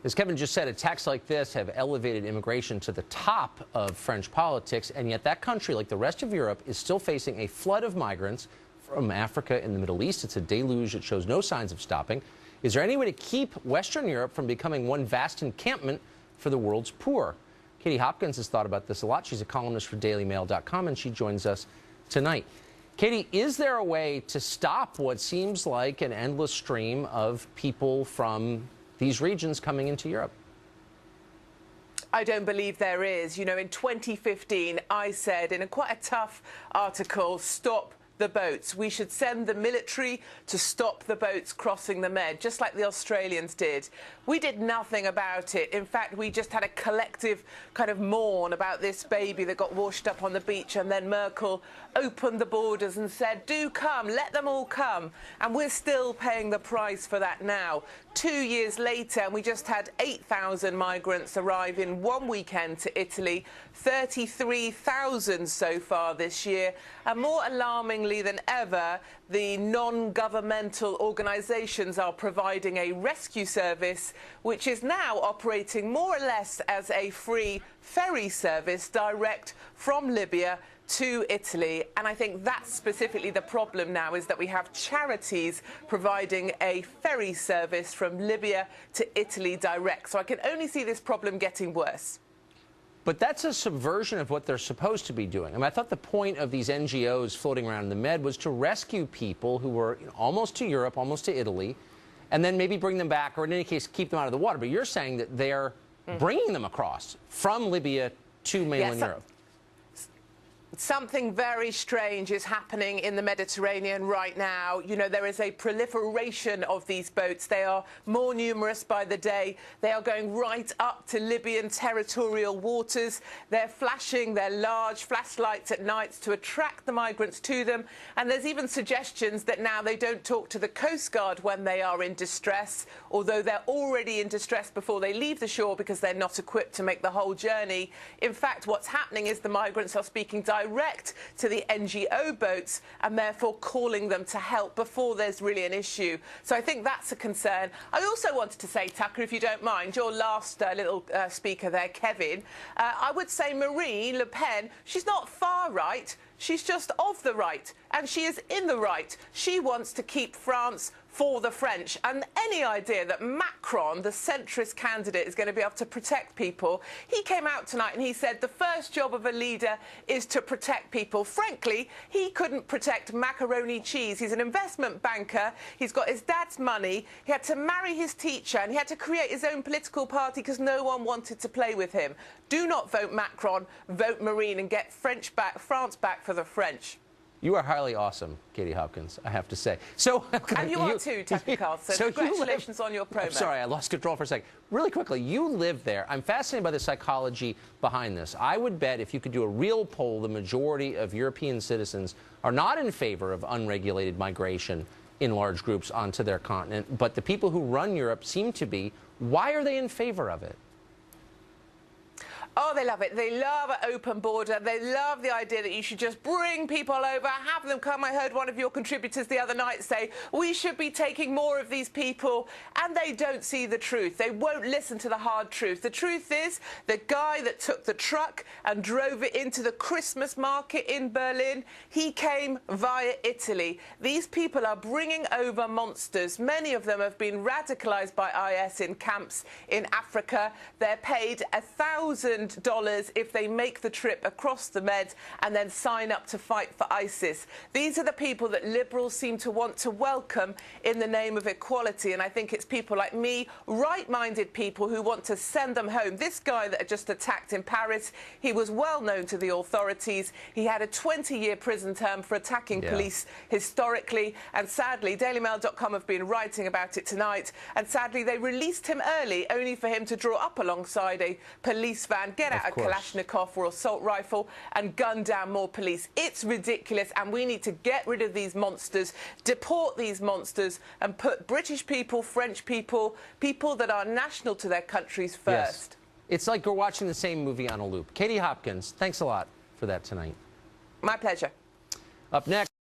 As Kevin just said, attacks like this have elevated immigration to the top of French politics, and yet that country, like the rest of Europe, is still facing a flood of migrants from Africa and the Middle East. It's a deluge that shows no signs of stopping. Is there any way to keep Western Europe from becoming one vast encampment for the world's poor? Katie Hopkins has thought about this a lot. She's a columnist for DailyMail.com, and she joins us tonight. Katie, is there a way to stop what seems like an endless stream of people from these regions coming into Europe? I don't believe there is. You know, in 2015, I said in a quite a tough article, stop the boats. We should send the military to stop the boats crossing the Med, just like the Australians did. We did nothing about it. In fact, we just had a collective kind of mourn about this baby that got washed up on the beach, and then Merkel opened the borders and said, do come, let them all come. And we're still paying the price for that now. 2 years later, and we just had 8,000 migrants arrive in one weekend to Italy, 33,000 so far this year, and more alarmingly than ever, the non-governmental organisations are providing a rescue service which is now operating more or less as a free ferry service direct from Libya to Italy. And I think that's specifically the problem now, is that we have charities providing a ferry service from Libya to Italy direct. So I can only see this problem getting worse. But that's a subversion of what they're supposed to be doing. I mean, I thought the point of these NGOs floating around in the Med was to rescue people who were almost to Europe, almost to Italy, and then maybe bring them back, or in any case, keep them out of the water. But you're saying that they're bringing them across from Libya to mainland Europe. Something very strange is happening in the Mediterranean right now. You know, there is a proliferation of these boats. They are more numerous by the day. They are going right up to Libyan territorial waters. They're flashing their large flashlights at nights to attract the migrants to them. And there's even suggestions that now they don't talk to the Coast Guard when they are in distress, although they're already in distress before they leave the shore because they're not equipped to make the whole journey. In fact, what's happening is the migrants are speaking direct to the NGO boats and therefore calling them to help before there's really an issue. So I think that's a concern. I also wanted to say, Tucker, if you don't mind, your last little speaker there, Kevin, I would say Marine Le Pen, she's not far right, she's just of the right, and she is in the right. She wants to keep France for the French. And any idea that Macron, the centrist candidate, is going to be able to protect people, he came out tonight and he said the first job of a leader is to protect people. Frankly, he couldn't protect macaroni cheese. He's an investment banker. He's got his dad's money. He had to marry his teacher, and he had to create his own political party because no one wanted to play with him. Do not vote Macron, vote Marine, and get France back for the French. You are highly awesome, Katie Hopkins, I have to say. So, and you are too, Tucker Carlson. So congratulations on your promo. I'm sorry, I lost control for a second. Really quickly, you live there. I'm fascinated by the psychology behind this. I would bet if you could do a real poll, the majority of European citizens are not in favor of unregulated migration in large groups onto their continent, but the people who run Europe seem to be. Why are they in favor of it? Oh, they love it. They love an open border. They love the idea that you should just bring people over, have them come. I heard one of your contributors the other night say, we should be taking more of these people. And they don't see the truth. They won't listen to the hard truth. The truth is, the guy that took the truck and drove it into the Christmas market in Berlin, he came via Italy. These people are bringing over monsters. Many of them have been radicalized by IS in camps in Africa. They're paid $1,000 if they make the trip across the Med and then sign up to fight for ISIS. These are the people that liberals seem to want to welcome in the name of equality, and I think it's people like me, right-minded people, who want to send them home. This guy that had just attacked in Paris, he was well known to the authorities. He had a 20-year prison term for attacking police historically, and sadly, DailyMail.com have been writing about it tonight, and sadly they released him early only for him to draw up alongside a police van, get out a Kalashnikov or assault rifle and gun down more police. It's ridiculous, and we need to get rid of these monsters, deport these monsters, and put British people, French people, people that are national to their countries first. Yes. It's like we're watching the same movie on a loop. Katie Hopkins, thanks a lot for that tonight. My pleasure. Up next.